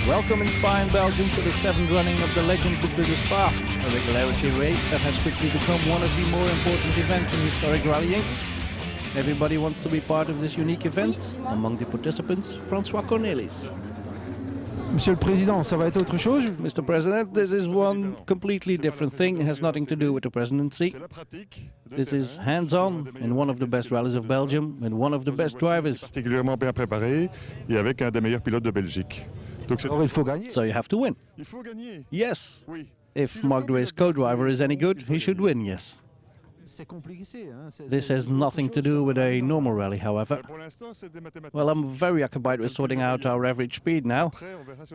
Welcome in Spa in Belgium to the 7th running of the legend Boucles de Spa, a regularity race that has quickly become one of the more important events in historic rallying. Everybody wants to be part of this unique event. Among the participants, François Cornelis. Monsieur le Président, ça va être autre chose? Mr. President, this is one completely different thing. It has nothing to do with the presidency. This is hands-on in one of the best rallies of Belgium and one of the best drivers. Particulièrement bien préparé et avec un des meilleurs pilotes de Belgique. So you have to win. Yes. If Marc Douay's co-driver is any good, he should win, yes. This has nothing to do with a normal rally, however. Well, I'm very occupied with sorting out our average speed now,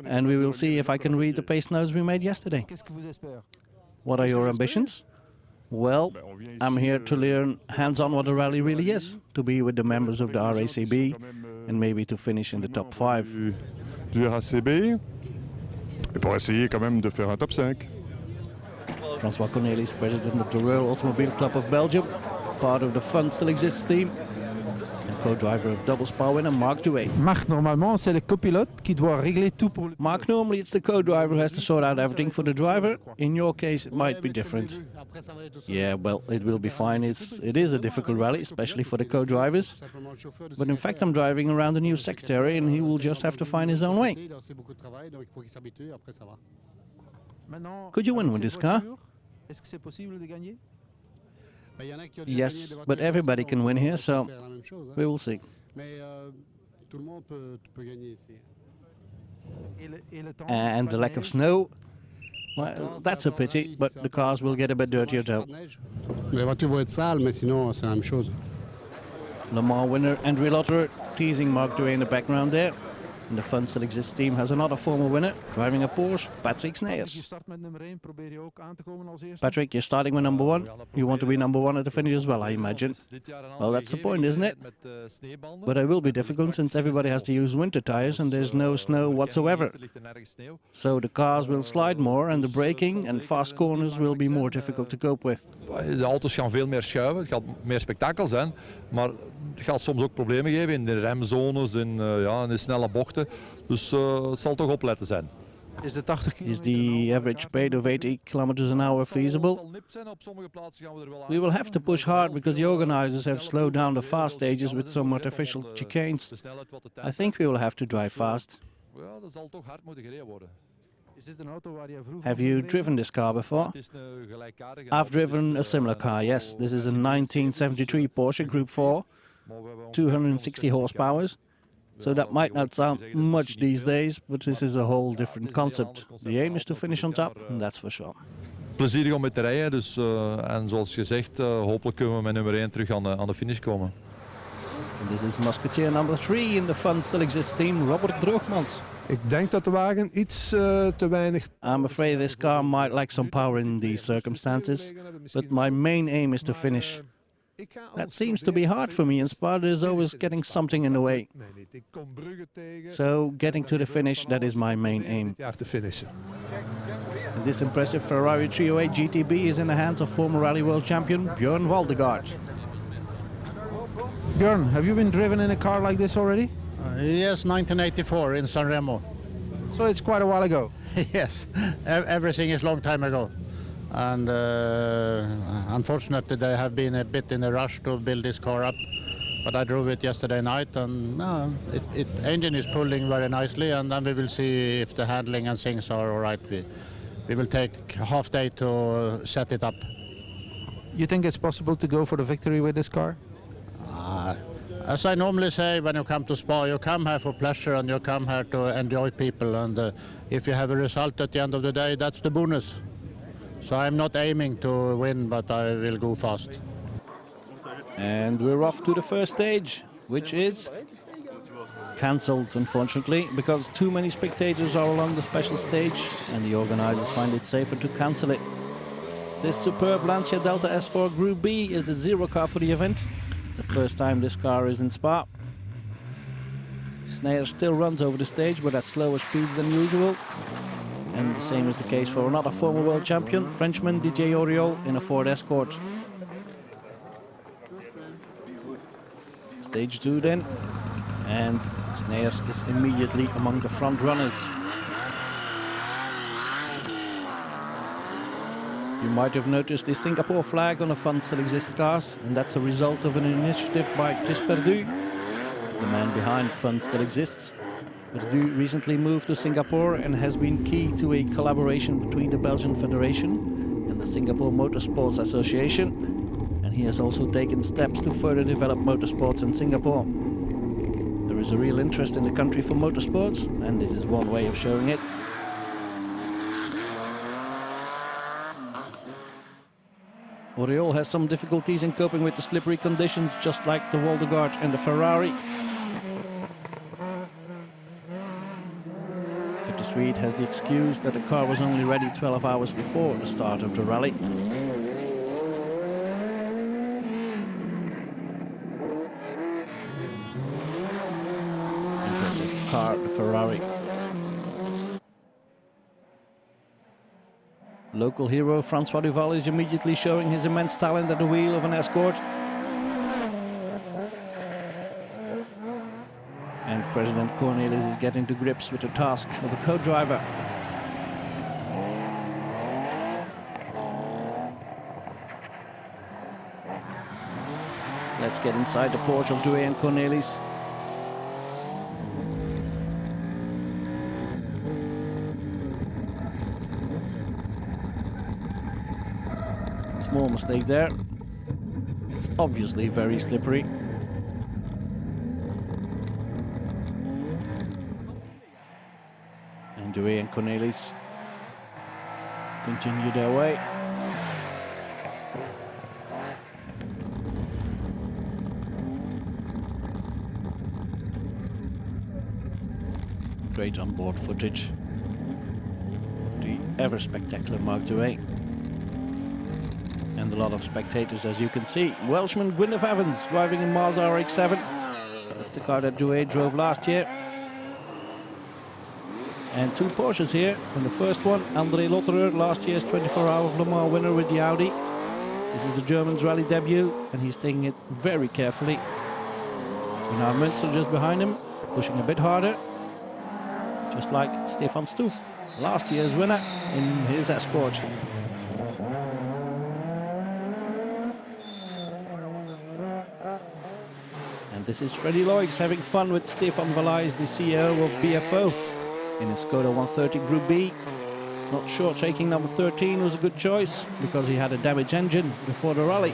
and we will see if I can read the pace notes we made yesterday. What are your ambitions? Well, I'm here to learn hands-on what a rally really is, to be with the members of the RACB, and maybe to finish in the top 5. Du RACB, et pour essayer quand même de faire un top 5. François Cornelis, president of the Royal Automobile Club of Belgium, part of the Fun Still Exists team, and co-driver of double Spa winner Marc Douay. Marc, normalement, c'est le copilote qui doit régler tout pour le... Marc, normally it's the co-driver who has to sort out everything for the driver. In your case, it might be different. Yeah, well, it will be fine. It is a difficult rally, especially for the co-drivers. But in fact, I'm driving around the new secretary, and he will just have to find his own way. Could you win with this car? Yes, but everybody can win here, so we will see. And the lack of snow, well, that's a pity, but the cars will get a bit dirtier too. Les voitures vont être sales, mais sinon c'est la même chose. Le Mans winner André Lotterer teasing Marc Douay in the background there. And the Fun Still Exists team has another former winner, driving a Porsche, Patrick Sneyers. Patrick, you're starting with number 1. You want to be number 1 at the finish as well, I imagine. Well, that's the point, isn't it? But it will be difficult since everybody has to use winter tires and there's no snow whatsoever. So the cars will slide more and the braking and fast corners will be more difficult to cope with. De auto's gaan veel meer schuiven, het gaat meer spektakel zijn, maar het gaat soms ook problemen geven in de remzones, in de snelle bochten. Dus het zal toch opletten zijn. Is the average speed of 80 kilometers an hour feasible? We will have to push hard because the organizers have slowed down the fast stages with some artificial chicanes. I think we will have to drive fast. Have you driven this car before? I've driven a similar car, yes. This is a 1973 Porsche Group 4, 260 horsepower. So that might not sound much these days, but this is a whole different concept. The aim is to finish on top, and that's for sure. Plezierig om mee te rijden, dus, en zoals gezegd, hopelijk kunnen we met nummer 1 terug aan de finish komen. And this is Musketeer number 3 in the Fun Still Exists team, Robert Droogmans. Ik denk dat de wagen iets te weinig... I'm afraid this car might lack some power in these circumstances, but my main aim is to finish. That seems to be hard for me, and Spa is always getting something in the way. So getting to the finish, that is my main aim. And this impressive Ferrari 308 GTB is in the hands of former Rally World Champion Björn Waldegaard. Björn, have you been driven in a car like this already? Yes, 1984 in San Remo. So it's quite a while ago. Yes, everything is long time ago. And unfortunately they have been a bit in a rush to build this car up. But I drove it yesterday night and engine is pulling very nicely, and then we will see if the handling and things are all right. We will take half day to set it up. You think it's possible to go for the victory with this car? As I normally say, when you come to Spa, you come here for pleasure and you come here to enjoy people, and if you have a result at the end of the day, that's the bonus. So I'm not aiming to win, but I will go fast. And we're off to the first stage, which is cancelled, unfortunately, because too many spectators are along the special stage and the organizers find it safer to cancel it. This superb Lancia Delta S4 Group B is the zero car for the event. It's the first time this car is in Spa. Sneyers still runs over the stage, but at slower speeds than usual. And the same is the case for another former world champion, Frenchman Didier Auriol, in a Ford Escort. Stage 2 then, and Sneijers is immediately among the front runners. You might have noticed the Singapore flag on the Fun Still Exists cars, and that's a result of an initiative by Chris Perdu, the man behind Fun Still Exists. Perdu recently moved to Singapore and has been key to a collaboration between the Belgian Federation and the Singapore Motorsports Association, and he has also taken steps to further develop motorsports in Singapore. There is a real interest in the country for motorsports, and this is one way of showing it. Auriol has some difficulties in coping with the slippery conditions, just like the Waldegaard and the Ferrari. But the Swede has the excuse that the car was only ready 12 hours before the start of the rally. Impressive car, the Ferrari. Local hero Francois Duval is immediately showing his immense talent at the wheel of an Escort. And President Cornelis is getting to grips with the task of a co-driver. Let's get inside the Porsche of Douay and Cornelis. Small mistake there. It's obviously very slippery. And Douay and Cornelis continue their way. Great onboard footage of the ever spectacular Mark Douay. And a lot of spectators, as you can see. Welshman Gwyneth Evans driving in Mazda RX-7. That's the car that Douay drove last year. And two Porsches here. And the first one, André Lotterer, last year's 24-hour of Le Mans winner with the Audi. This is the German's rally debut, and he's taking it very carefully. Bernard Münster just behind him, pushing a bit harder. Just like Stefan Stoof, last year's winner in his Escort. And this is Freddie Loix having fun with Stefan Valais, the CEO of BFO, in his Skoda 130 Group B. Not sure taking number 13 was a good choice, because he had a damaged engine before the rally.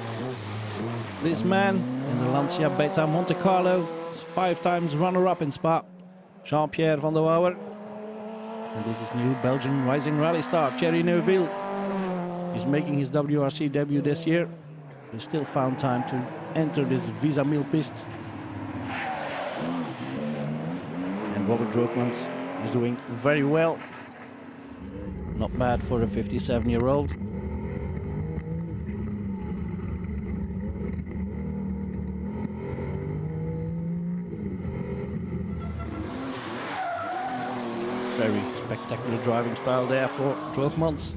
This man in the Lancia Beta Monte Carlo is 5 times runner-up in Spa, Jean-Pierre van der Wouwer. And this is new Belgian rising rally star, Thierry Neuville. He's making his WRC debut this year. He still found time to enter this Visa Mille piste. And Robert Droogmans is doing very well. Not bad for a 57-year-old. Very spectacular driving style there for Droogmans.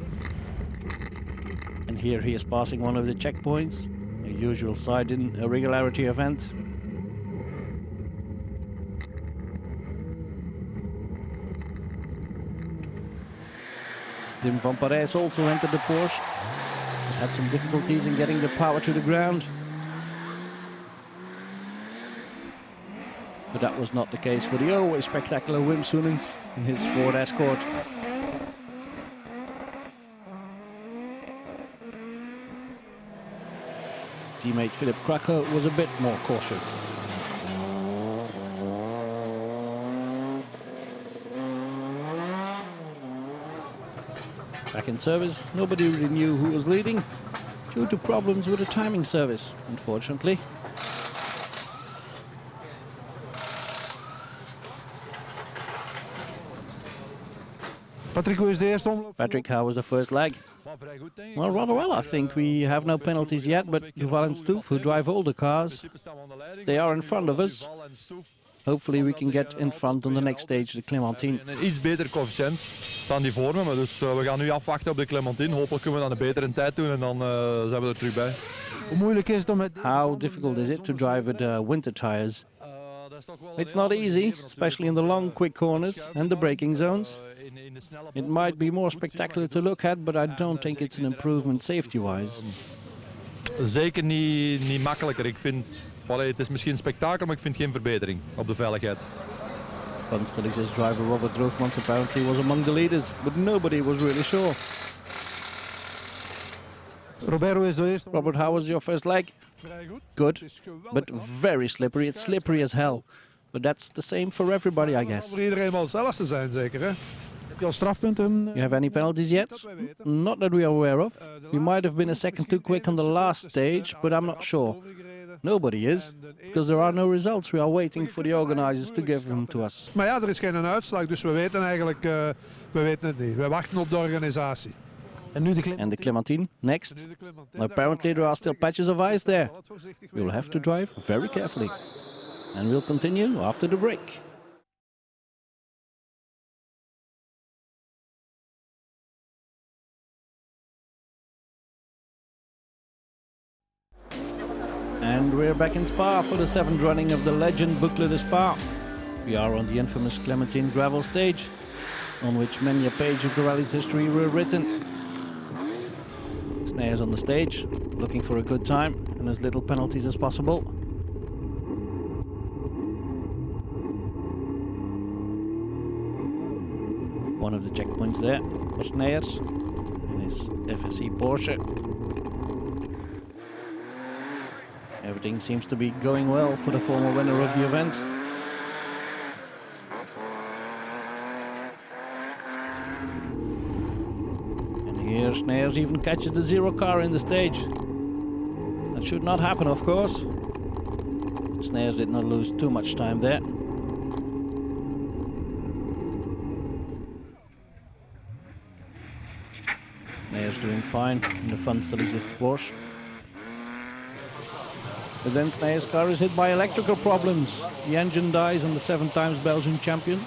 And here he is passing one of the checkpoints, a usual side-in irregularity event. Tim van Parijs also entered the Porsche. Had some difficulties in getting the power to the ground. But that was not the case for the always spectacular Wim Soenens in his Ford Escort. Teammate Philip Kracker was a bit more cautious. Back in service, nobody really knew who was leading, due to problems with the timing service, unfortunately. Patrick, how was the first leg? Well, rather well, I think. We have no penalties yet, but Duval and Stoof, who drive all the cars, they are in front of us. Hopefully we can get in front on the next stage, the Clementine. Een iets beter coëfficiënt staan die voor me, dus we gaan nu afwachten op de Clementine. Hopelijk kunnen we dan een betere tijd doen en dan zijn we er terug bij. Hoe moeilijk is het om met... How difficult is it to drive with winter tires? It's not easy, especially in the long, quick corners and the braking zones. It might be more spectacular to look at, but I don't think it's an improvement safety-wise. Zeker niet makkelijker. Ik vind, het is misschien spektakel, maar ik vind geen verbetering op de veiligheid. Still driver Robert Droogmans apparently was among the leaders, but nobody was really sure. Roberto is de eerste. Robert, how was your first leg? Good, but very slippery. It's slippery as hell. But that's the same for everybody, I guess. Voor iedereen wel hetzelfde te zijn, zeker, hè? Heb je al strafpunten? You have any penalties yet? Not that we are aware of. We might have been a second too quick on the last stage, but I'm not sure. Nobody is, because there are no results. We are waiting for the organizers to give them to us. Maar ja, er is geen uitslag, dus we weten eigenlijk we weten het niet. We wachten op de organisatie. And the Clementine, next. Apparently there are still patches of ice there. We will have to drive very carefully. And we'll continue after the break. And we're back in Spa for the 7th running of the legend Boucles de Spa. We are on the infamous Clementine gravel stage, on which many a page of the rally's history were written. Snares on the stage, looking for a good time and as little penalties as possible. One of the checkpoints there for Snares in his FSE Porsche. Everything seems to be going well for the former winner of the event. And here Snares even catches the zero car in the stage. That should not happen, of course. Snares did not lose too much time there. Snares doing fine in the fun still exists Porsche. But then Snares' car is hit by electrical problems. The engine dies on the 7 times Belgian champion.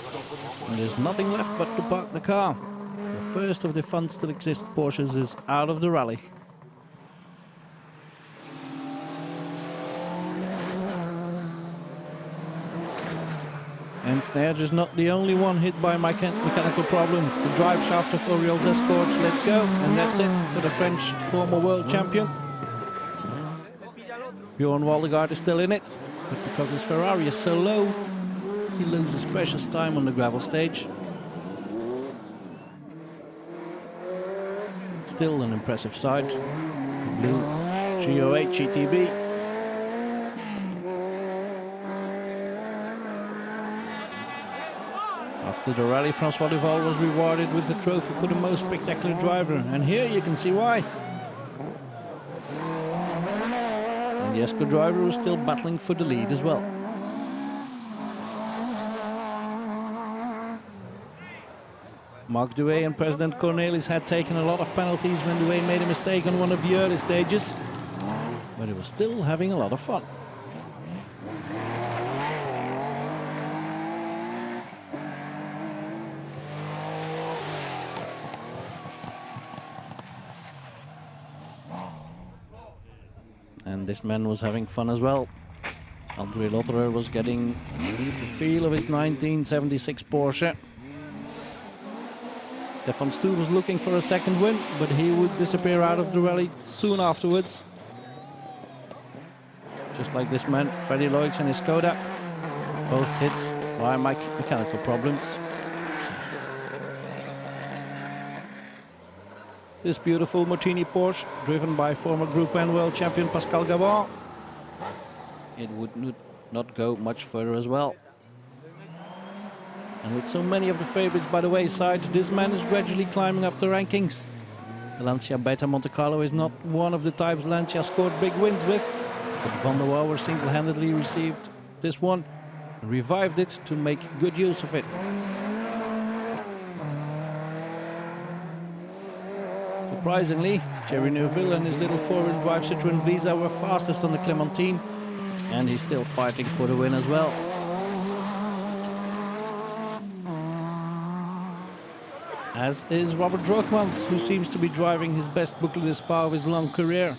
And there's nothing left but to park the car. The first of the fun still exists Porsches is out of the rally. And Snares is not the only one hit by mechanical problems. The drive shaft of Oriol's Escort lets go, and that's it for the French former world champion. Bjorn Waldegaard is still in it, but because his Ferrari is so low, he loses precious time on the gravel stage. Still an impressive side. The blue G08 GTB. After the rally, Francois Duval was rewarded with the trophy for the most spectacular driver, and here you can see why. And the Esco driver was still battling for the lead as well. Marc Douay and President Cornelis had taken a lot of penalties when Douay made a mistake on one of the early stages, but he was still having a lot of fun. And this man was having fun as well. André Lotterer was getting the feel of his 1976 Porsche. Stefan Stu was looking for a second win, but he would disappear out of the rally soon afterwards. Just like this man, Freddie Loix and his Skoda, both hit by mechanical problems. This beautiful Martini Porsche, driven by former Group N world champion Pascal Gabon, it would not go much further as well. And with so many of the favorites by the wayside, this man is gradually climbing up the rankings. The Lancia Beta Monte Carlo is not one of the types Lancia scored big wins with, but Van der Wouwer single-handedly received this one and revived it to make good use of it. Surprisingly, Thierry Neuville and his little four-wheel drive Citroën Visa were fastest on the Clementine, and he's still fighting for the win as well. as is Robert Droogmans, who seems to be driving his best Boucles de Spa of his long career.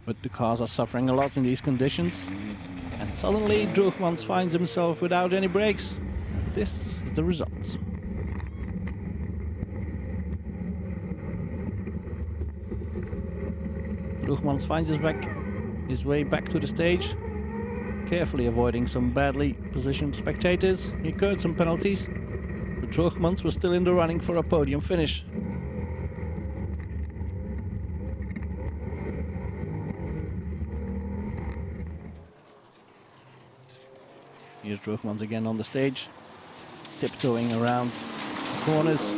But the cars are suffering a lot in these conditions. And suddenly Droogmans finds himself without any brakes. This is the result. Droogmans finds his way back to the stage, carefully avoiding some badly positioned spectators. He incurred some penalties, but Droogmans was still in the running for a podium finish. Here's Droogmans again on the stage, tiptoeing around the corners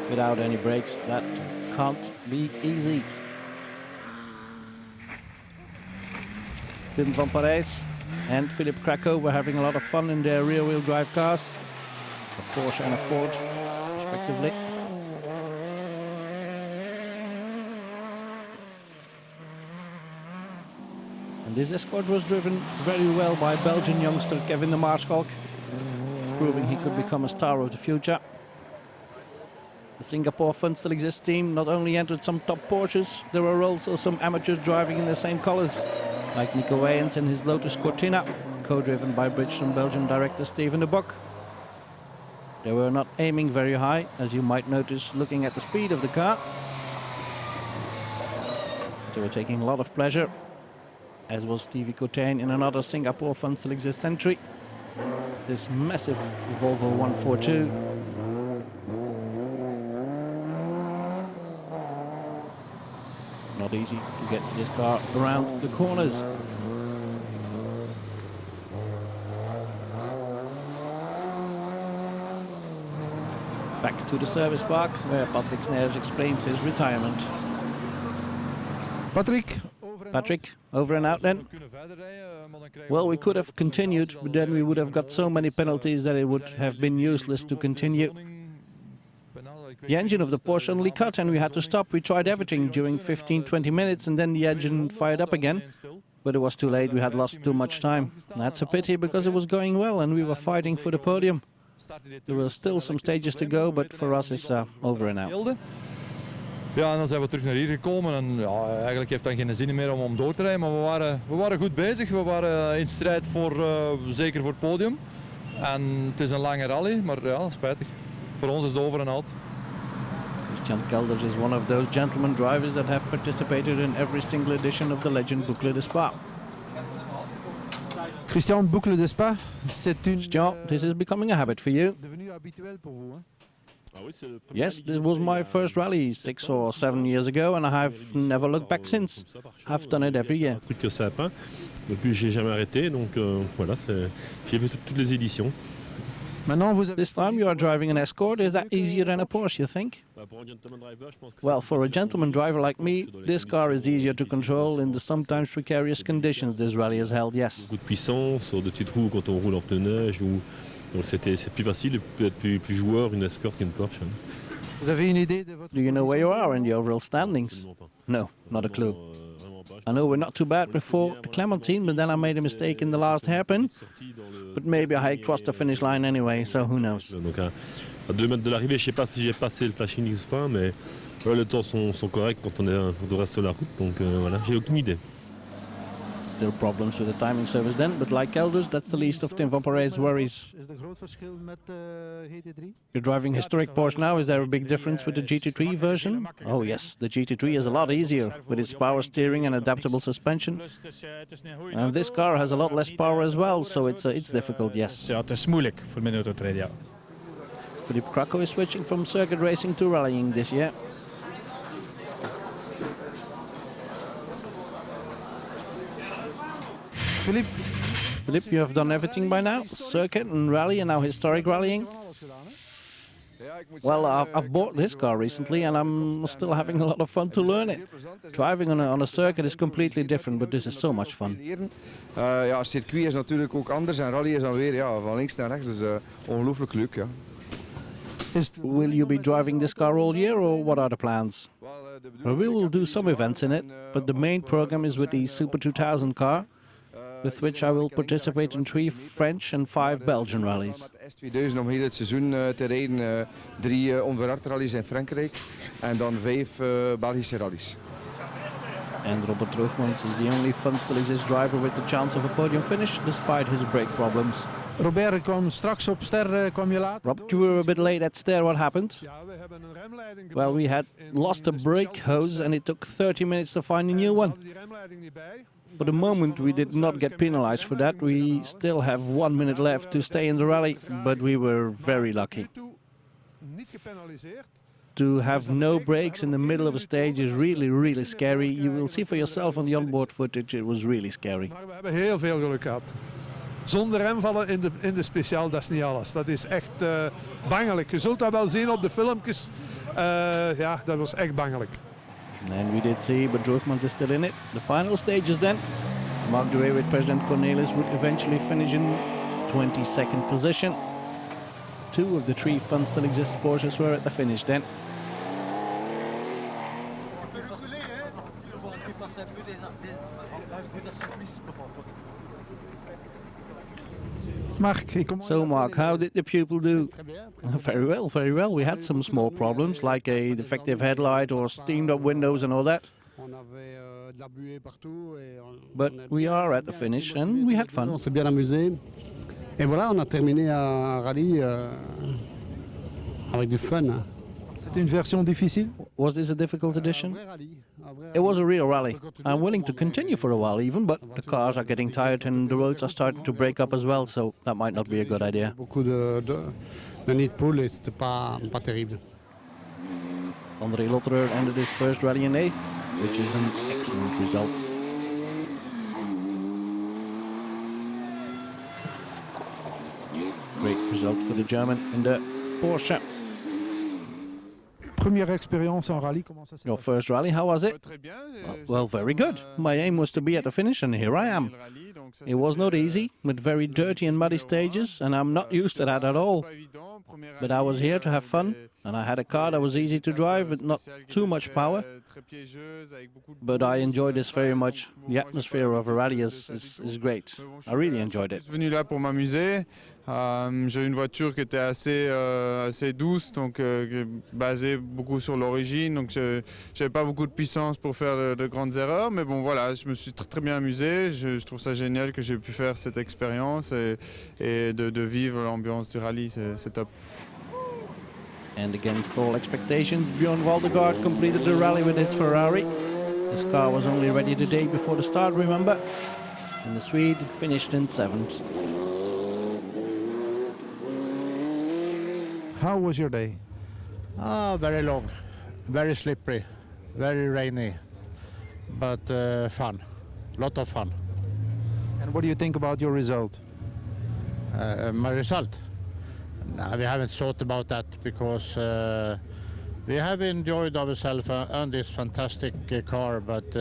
without any brakes. That can't be easy. Tim van Parijs and Philip Krakow were having a lot of fun in their rear-wheel drive cars, a Porsche and a Ford, respectively. And this Escort was driven very well by Belgian youngster Kevin de Maarschalk, proving he could become a star of the future. The Singapore Fun Still Exists team not only entered some top Porsches, there were also some amateurs driving in the same colors, like Nico Weyens and his Lotus Cortina, co-driven by Bridgestone Belgian director Steven de Bock. They were not aiming very high, as you might notice looking at the speed of the car. They were taking a lot of pleasure, as was Stevie Cotain in another Singapore Fun Still Exists entry. This massive Volvo 142. Not easy to get this car around the corners. Back to the service park, where Patrick Snares explains his retirement. Patrick, over and out then? Well, we could have continued, but then we would have got so many penalties that it would have been useless to continue. The engine of the Porsche only cut and we had to stop. We tried everything during 15-20 minutes and then the engine fired up again. But it was too late, we had lost too much time. That's a pity because it was going well and we were fighting for the podium. There were still some stages to go, but for us it's over and out. Ja, en dan zijn we terug naar hier gekomen en ja, eigenlijk heeft dat geen zin meer om door te rijden, maar we waren goed bezig. We waren in strijd zeker voor het podium. En het is een lange rally, maar ja, spijtig. Voor ons is het over en out. Christian Kelders is one of those gentleman drivers that have participated in every single edition of the legend Boucles de Spa. Christian, Boucles de Spa, Christian, this is becoming a habit for you. Yes, this was my first rally 6 or 7 years ago and I've never looked back since. I've done it every year. Depuis, j'ai jamais arrêté, donc voilà, j'ai vu toutes les éditions. This time you are driving an Escort. Is that easier than a Porsche, you think? Well, for a gentleman driver like me, this car is easier to control in the sometimes precarious conditions this rally has held, yes. Beaucoup de puissance sur de petites roues quand on roule en pneus neige, donc c'est plus facile, peut-être plus joueur une Escort qu'une Porsche. Do you know where you are in the overall standings? No, not a clue. I know we're not too bad before the Clementine, but then I made a mistake in the last hairpin. But maybe I crossed the finish line anyway, so who knows. Donc à 2 mètres de l'arrivée, je sais pas si j'ai passé le flashing X ou pas, mais les temps sont corrects quand on reste sur la route, donc voilà, j'ai aucune idée. Still problems with the timing service then, but like Kelders, that's the least of Tim van Parijs' worries. You're driving historic Porsche now, is there a big difference with the GT3 version? Oh yes, the GT3 is a lot easier, with its power steering and adaptable suspension. And this car has a lot less power as well, so it's difficult, yes. Ja, het is moeilijk voor mijn auto te rijden, ja. Philip Krakow is switching from circuit racing to rallying this year. Philip, you have done everything by now? Circuit and rally and now historic rallying? Well, I've bought this car recently and I'm still having a lot of fun to learn it. Driving on a circuit is completely different, but this is so much fun. Ja, circuit is natuurlijk ook anders en rally is dan weer van links naar rechts, dus ongelooflijk leuk. Ja. Will you be driving this car all year, or what are the plans? Well, we will do some events in it, but the main program is with the Super 2000 car, with which I will participate in 3 French and 5 Belgian rallies. S2000 om heel het seizoen te rijden, 3 onverhard rallies in Frankrijk en dan 5 Belgische rallies. And Robert Droogmans is the only Fun Still Exists driver with the chance of a podium finish, despite his brake problems. Robert kwam straks op Ster, kwam je later. Robert, you were a bit late at Ster. What happened? Well, we had lost a brake hose and it took 30 minutes to find a new one. For the moment, we did not get penalized for that. We still have 1 minute left to stay in the rally, but we were very lucky. To have no brakes in the middle of a stage is really, really scary. You will see for yourself on the onboard footage, it was really scary. Maar we hebben heel veel geluk gehad. Zonder remvallen in de speciaal, dat is niet alles. Dat is echt bangelijk. Je zult dat wel zien op de filmpjes. Ja, dat was echt bangelijk. And we did see, but Droogmans is still in it. The final stages then. Mark the way with President Cornelis would eventually finish in 22nd position. 2 of the 3 Fun Still Exists Porsches were at the finish then. So Mark, how did the pupil do? Very well, very well. We had some small problems like a defective headlight or steamed up windows and all that. But we are at the finish and we had fun. On s'est bien amusé. Et voilà, on a terminé un rallye avec du fun. C'était une version difficile? Was this a difficult edition? It was a real rally. I'm willing to continue for a while even, but the cars are getting tired and the roads are starting to break up as well, so that might not be a good idea. Beaucoup de nid de poule et c'était pas terrible. André Lotterer ended his first rally in 8th, which is an excellent result. Great result for the German in the Porsche. Première expérience en rallye, comment ça s'est passé? Your first rally, how was it? Well, very good. My aim was to be at the finish and here I am. It was not easy, with very dirty and muddy stages, and I'm not used to that at all. But I was here to have fun, and I had a car that was easy to drive with not too much power. But I enjoyed this very much. The atmosphere of a rally is great. I really enjoyed it. Je suis venu là pour m'amuser. J'ai une voiture qui était assez douce, donc basée beaucoup sur l'origine, donc j'avais pas beaucoup de puissance pour faire de grandes erreurs, mais bon voilà, je me suis très bien amusé. Je trouve ça génial que j'ai pu faire cette expérience et de vivre l'ambiance du rallye, c'est top. And against all expectations, Bjorn Waldegaard completed the rally with his Ferrari. His car was only ready the day before the start, remember? And the Swede finished in 7th. How was your day? Very long, very slippery, very rainy, but fun, lot of fun. And what do you think about your result? My result? No, we haven't thought about that because we have enjoyed ourselves on this fantastic car, but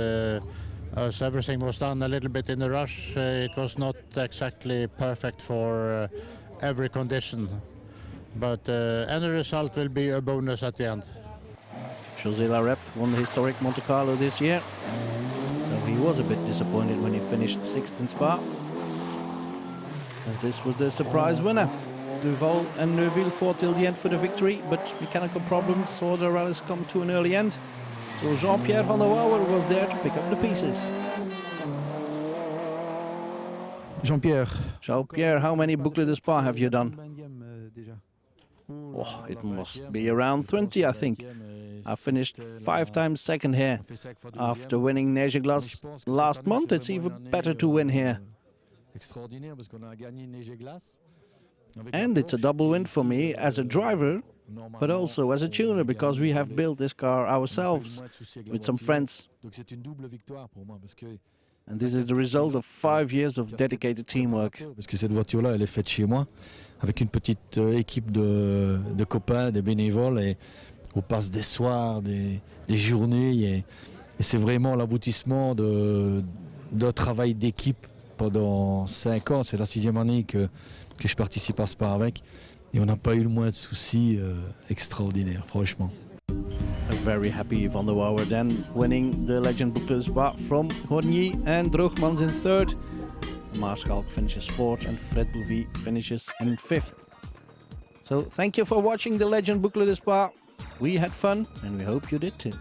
as everything was done a little bit in a rush, it was not exactly perfect for every condition. But any result will be a bonus at the end. José Larep won the historic Monte Carlo this year, so he was a bit disappointed when he finished 6th in Spa. And this was the surprise winner. Duval and Neuville fought till the end for the victory, but mechanical problems saw the rallies come to an early end. So Jean-Pierre van der Wouwer was there to pick up the pieces. Jean-Pierre, how many Boucles de Spa have you done? Oh, it must be around 20, I think. I finished 5 times second here. After winning Neige Glace last month, it's even better to win here. And it's a double win for me as a driver, but also as a tuner, because we have built this car ourselves with some friends. And this is the result of 5 years of dedicated teamwork. Parce que cette voiture-là, elle est faite chez moi, avec une petite équipe de copains, des bénévoles, et on passe des soirs, des journées, et c'est vraiment l'aboutissement d'un travail d'équipe pendant 5 ans. C'est la 6e année que je participe à Spa avec, et on n'a pas eu le moins de soucis extraordinaires, franchement. A very happy Van der Wouwer then, winning the Legend Boucles de Spa from Hornier and Droogmans in 3rd. Maarschalk finishes 4th and Fred Bouvy finishes in 5th. So thank you for watching the Legend Boucles de Spa. We had fun and we hope you did too.